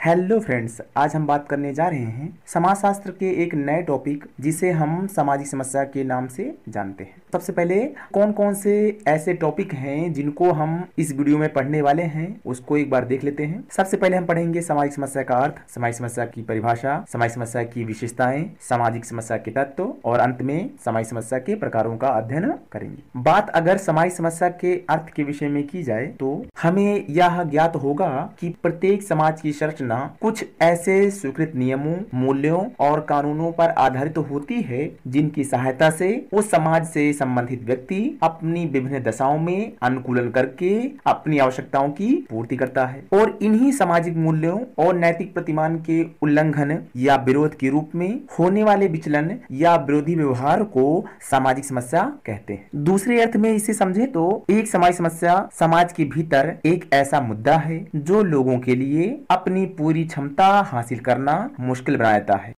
Hello friends, आज हम बात करने जा रहे हैं समाजशास्त्र के एक नए टॉपिक जिसे हम सामाजिक समस्या के नाम से जानते हैं। सबसे पहले कौन कौन से ऐसे टॉपिक हैं जिनको हम इस वीडियो में पढ़ने वाले हैं उसको एक बार देख लेते हैं। सबसे पहले हम पढ़ेंगे सामाजिक समस्या का अर्थ, सामाजिक समस्या की परिभाषा, सामाजिक समस्या की विशेषताएं, सामाजिक समस्या के तत्व और अंत में सामाजिक समस्या के प्रकारों का अध्ययन करेंगे। बात अगर सामाजिक समस्या के अर्थ के विषय में की जाए तो हमें यह ज्ञात होगा कि प्रत्येक समाज की संरचना कुछ ऐसे स्वीकृत नियमों, मूल्यों और कानूनों पर आधारित होती है जिनकी सहायता से उस समाज से संबंधित व्यक्ति अपनी विभिन्न दशाओं में अनुकूलन करके अपनी आवश्यकताओं की पूर्ति करता है और इन्हीं सामाजिक मूल्यों और नैतिक प्रतिमान के उल्लंघन या विरोध के रूप में होने वाले विचलन या विरोधी व्यवहार को सामाजिक समस्या कहते हैं। दूसरे अर्थ में इसे समझे तो एक सामाजिक समस्या समाज के भीतर एक ऐसा मुद्दा है जो लोगों के लिए अपनी पूरी क्षमता हासिल करना मुश्किल बना देता है।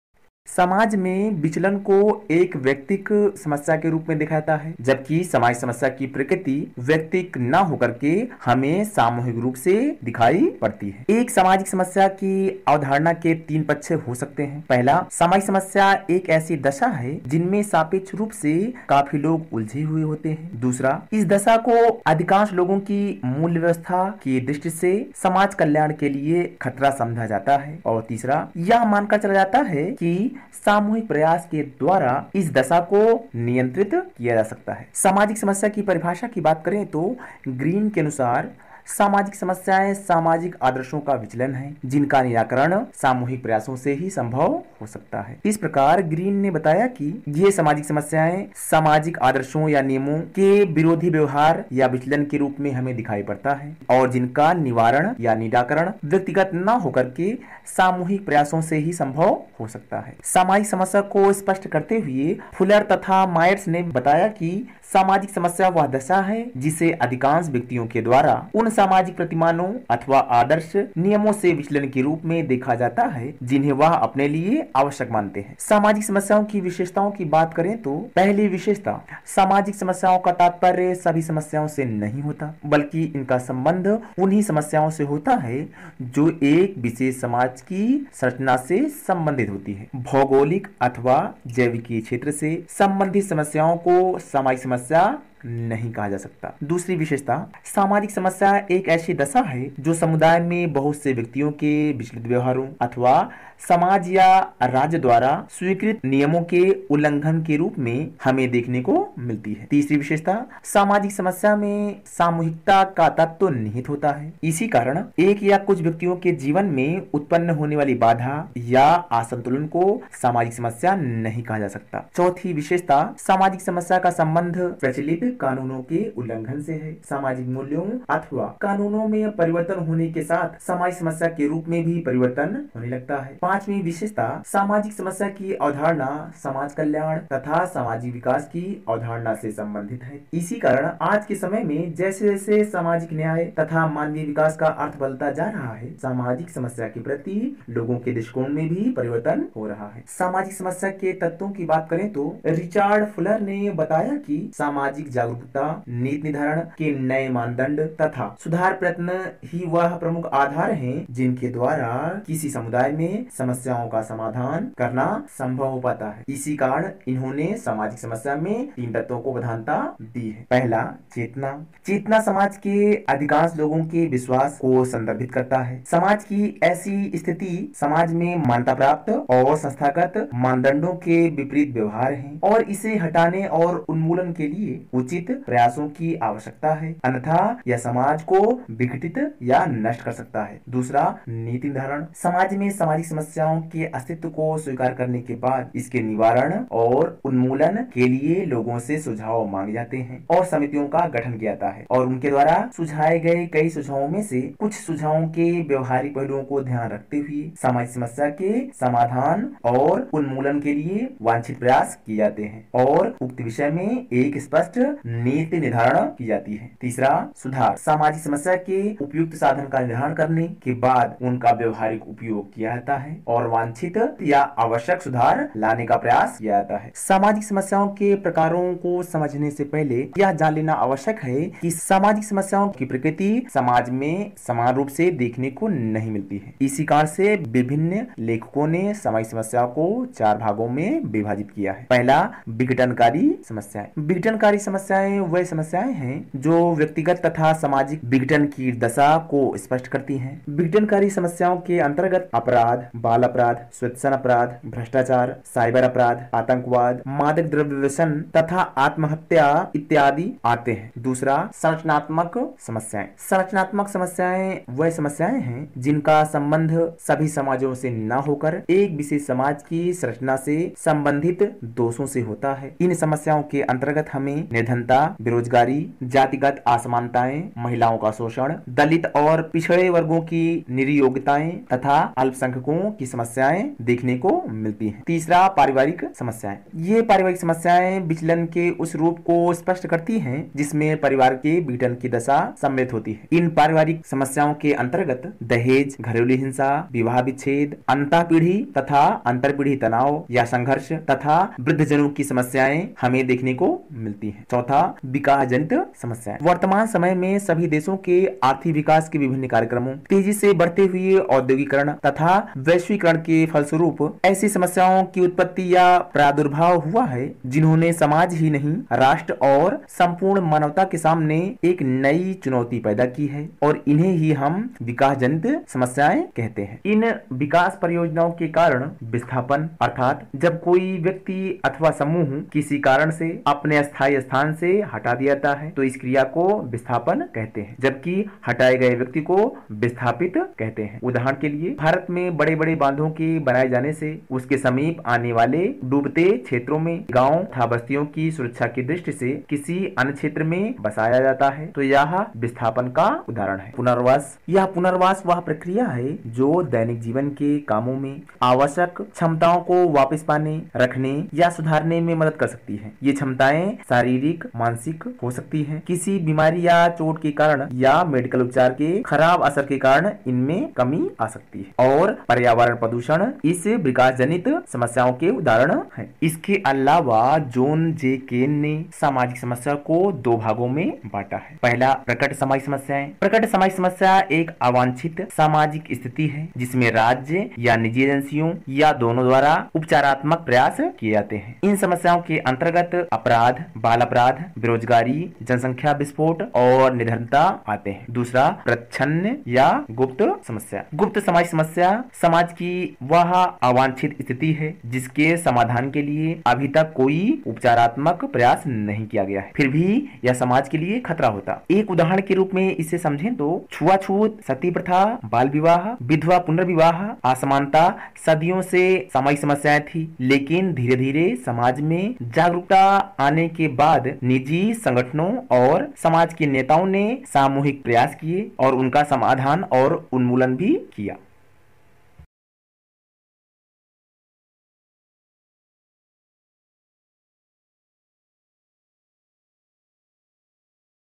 समाज में विचलन को एक व्यक्तिक समस्या के रूप में दिखाता है, जबकि सामाजिक समस्या की प्रकृति व्यक्तिक न होकर के हमें सामूहिक रूप से दिखाई पड़ती है। एक सामाजिक समस्या की अवधारणा के तीन पक्ष हो सकते हैं। पहला, सामाजिक समस्या एक ऐसी दशा है जिनमें सापेक्ष रूप से काफी लोग उलझे हुए होते हैं। दूसरा, इस दशा को अधिकांश लोगों की मूल्य व्यवस्था की दृष्टि से समाज कल्याण के लिए खतरा समझा जाता है। और तीसरा, यह मानकर चला जाता है कि सामूहिक प्रयास के द्वारा इस दशा को नियंत्रित किया जा सकता है। सामाजिक समस्या की परिभाषा की बात करें तो ग्रीन के अनुसार सामाजिक समस्याएं सामाजिक आदर्शों का विचलन है जिनका निराकरण सामूहिक प्रयासों से ही संभव हो सकता है। इस प्रकार ग्रीन ने बताया कि ये सामाजिक समस्याएं सामाजिक आदर्शों या नियमों के विरोधी व्यवहार या विचलन के रूप में हमें दिखाई पड़ता है और जिनका निवारण या निराकरण व्यक्तिगत न होकर के सामूहिक प्रयासों से ही संभव हो सकता है। सामाजिक समस्या को स्पष्ट करते हुए फुलर तथा मायर्स ने बताया कि सामाजिक समस्या वह दशा है जिसे अधिकांश व्यक्तियों के द्वारा उन सामाजिक प्रतिमानों अथवा आदर्श नियमों से विचलन के रूप में देखा जाता है जिन्हें वह अपने लिए आवश्यक मानते हैं। सामाजिक समस्याओं की विशेषताओं की बात करें तो पहली विशेषता, सामाजिक समस्याओं का तात्पर्य सभी समस्याओं से नहीं होता बल्कि इनका संबंध उन्हीं समस्याओं से होता है जो एक विशेष समाज की संरचना से संबंधित होती है। भौगोलिक अथवा जैविकीय क्षेत्र से संबंधित समस्याओं को सामाजिक समस्या नहीं कहा जा सकता। दूसरी विशेषता, सामाजिक समस्या एक ऐसी दशा है जो समुदाय में बहुत से व्यक्तियों के विचलित व्यवहारों अथवा समाज या राज्य द्वारा स्वीकृत नियमों के उल्लंघन के रूप में हमें देखने को मिलती है। तीसरी विशेषता, सामाजिक समस्या में सामूहिकता का तत्व निहित होता है। इसी कारण एक या कुछ व्यक्तियों के जीवन में उत्पन्न होने वाली बाधा या असंतुलन को सामाजिक समस्या नहीं कहा जा सकता। चौथी विशेषता, सामाजिक समस्या का संबंध प्रचलित कानूनों के उल्लंघन से है। सामाजिक मूल्यों अथवा कानूनों में परिवर्तन होने के साथ सामाजिक समस्या के रूप में भी परिवर्तन होने लगता है। पांचवी विशेषता, सामाजिक समस्या की अवधारणा समाज कल्याण तथा सामाजिक विकास की अवधारणा से संबंधित है। इसी कारण आज के समय में जैसे जैसे सामाजिक न्याय तथा मानवीय विकास का अर्थ बदलता जा रहा है, सामाजिक समस्या के प्रति लोगों के दृष्टिकोण में भी परिवर्तन हो रहा है। सामाजिक समस्या के तत्वों की बात करें तो रिचार्ड फुलर ने बताया कि सामाजिक जागरूकता, नीति निर्धारण के नए मानदंड तथा सुधार प्रयत्न ही वह प्रमुख आधार हैं जिनके द्वारा किसी समुदाय में समस्याओं का समाधान करना संभव हो पाता है। इसी कारण इन्होंने सामाजिक समस्या में तीन तत्वों को प्रधानता दी है। पहला, चेतना। चेतना समाज के अधिकांश लोगों के विश्वास को संदर्भित करता है। समाज की ऐसी स्थिति समाज में मान्यता प्राप्त और संस्थागत मानदंडों के विपरीत व्यवहार है और इसे हटाने और उन्मूलन के लिए उचित प्रयासों की आवश्यकता है, अन्यथा यह समाज को विघटित या नष्ट कर सकता है। दूसरा, नीति निर्धारण। समाज में सामाजिक समस्याओं के अस्तित्व को स्वीकार करने के बाद इसके निवारण और उन्मूलन के लिए लोगों से सुझाव मांगे जाते हैं और समितियों का गठन किया जाता है और उनके द्वारा सुझाए गए कई सुझावों में से कुछ सुझावों के व्यवहारिक पहलुओं को ध्यान रखते हुए सामाजिक समस्या के समाधान और उन्मूलन के लिए वांछित प्रयास किए जाते हैं और उक्त विषय में एक स्पष्ट नीति निर्धारण की जाती है। तीसरा, सुधार, सामाजिक समस्या के उपयुक्त साधन का निर्धारण करने के बाद उनका व्यवहारिक उपयोग किया जाता है और वांछित या आवश्यक सुधार लाने का प्रयास किया जाता है। सामाजिक समस्याओं के प्रकारों को समझने से पहले यह जान लेना आवश्यक है कि सामाजिक समस्याओं की प्रकृति समाज में समान रूप से देखने को नहीं मिलती है। इसी कारण से विभिन्न लेखकों ने सामाजिक समस्या को 4 भागों में विभाजित किया है। पहला, विघटनकारी समस्याएं। विघटनकारी समस्याएं वह समस्याएं हैं जो व्यक्तिगत तथा सामाजिक विघटन की दशा को स्पष्ट करती हैं। विघटनकारी समस्याओं के अंतर्गत अपराध, बाल अपराध, स्वैच्छिक अपराध, भ्रष्टाचार, साइबर अपराध, आतंकवाद, मादक द्रव्य व्यसन तथा आत्महत्या इत्यादि आते हैं। दूसरा, संरचनात्मक समस्याएं। संरचनात्मक समस्याएं वह समस्याएं हैं जिनका संबंध सभी समाजों से न होकर एक विशेष समाज की संरचना से संबंधित दोषों से होता है। इन समस्याओं के अंतर्गत हमें निर्धनता, बेरोजगारी, जातिगत असमानताएं, महिलाओं का शोषण, दलित और पिछड़े वर्गों की निरयोग्यताएं तथा अल्पसंख्यकों की समस्याएं देखने को मिलती हैं। तीसरा, पारिवारिक समस्याएं। ये पारिवारिक समस्याएं विचलन के उस रूप को स्पष्ट करती हैं जिसमें परिवार के विघटन की दशा सम्मिलित होती है। इन पारिवारिक समस्याओं के अंतर्गत दहेज, घरेलू हिंसा, विवाह विच्छेद, अंतःपीढ़ी तथा अंतरपीढ़ी तनाव या संघर्ष तथा वृद्धजनों की समस्याएं हमें देखने को मिलती हैं। चौथा, विकास जनित समस्याएं। वर्तमान समय में सभी देशों के आर्थिक विकास के विभिन्न कार्यक्रमों, तेजी से बढ़ते हुए औद्योगिकरण तथा वैश्वीकरण के फलस्वरूप ऐसी समस्याओं की उत्पत्ति या प्रादुर्भाव हुआ है जिन्होंने समाज ही नहीं राष्ट्र और संपूर्ण मानवता के सामने एक नई चुनौती पैदा की है और इन्हें ही हम विकास जनित समस्याएं कहते हैं। इन विकास परियोजनाओं के कारण विस्थापन अर्थात जब कोई व्यक्ति अथवा समूह किसी कारण से अपने स्थायी स्थान से हटा दिया जाता है तो इस क्रिया को विस्थापन कहते हैं, जबकि हटाए गए व्यक्ति को विस्थापित कहते हैं। उदाहरण के लिए भारत में बड़े बड़े बांधों के बनाए जाने से उसके समीप आने वाले डूबते क्षेत्रों में गांव तथा बस्तियों की सुरक्षा की दृष्टि से किसी अन्य क्षेत्र में बसाया जाता है तो यह विस्थापन का उदाहरण है। पुनर्वास, यह पुनर्वास वह प्रक्रिया है जो दैनिक जीवन के कामों में आवश्यक क्षमताओं को वापस पाने, रखने या सुधारने में मदद कर सकती है। ये क्षमताएं शारीरिक, मानसिक हो सकती है। किसी बीमारी या चोट के कारण या मेडिकल उपचार के खराब असर के कारण इनमें कमी आ सकती है। और पर्यावरण प्रदूषण इस विकास जनित समस्याओं के उदाहरण है। इसके अलावा जॉन जे केन ने सामाजिक समस्या को 2 भागों में बांटा है। पहला, प्रकट सामाजिक समस्याएं। प्रकट सामाजिक समस्या एक अवांछित सामाजिक स्थिति है जिसमें राज्य या निजी एजेंसियों या दोनों द्वारा उपचारात्मक प्रयास किए जाते हैं। इन समस्याओं के अंतर्गत अपराध, बाल अपराध, बेरोजगारी, जनसंख्या विस्फोट और निर्धनता आते हैं। दूसरा, प्रच्छन्न या गुप्त समस्या। गुप्त सामाजिक समस्या समाज की वह अवांछित स्थिति है जिसके समाधान के लिए अभी तक कोई उपचारात्मक प्रयास नहीं किया गया है, फिर भी यह समाज के लिए खतरा होता। एक उदाहरण के रूप में इसे समझें तो छुआछूत, सती प्रथा, बाल विवाह, विधवा पुनर्विवाह, असमानता सदियों से सामाजिक समस्याएं थी, लेकिन धीरे धीरे समाज में जागरूकता आने के बाद निजी संगठनों और समाज के नेताओं ने सामूहिक प्रयास किए और उनका समाधान और उन्मूलन भी किया।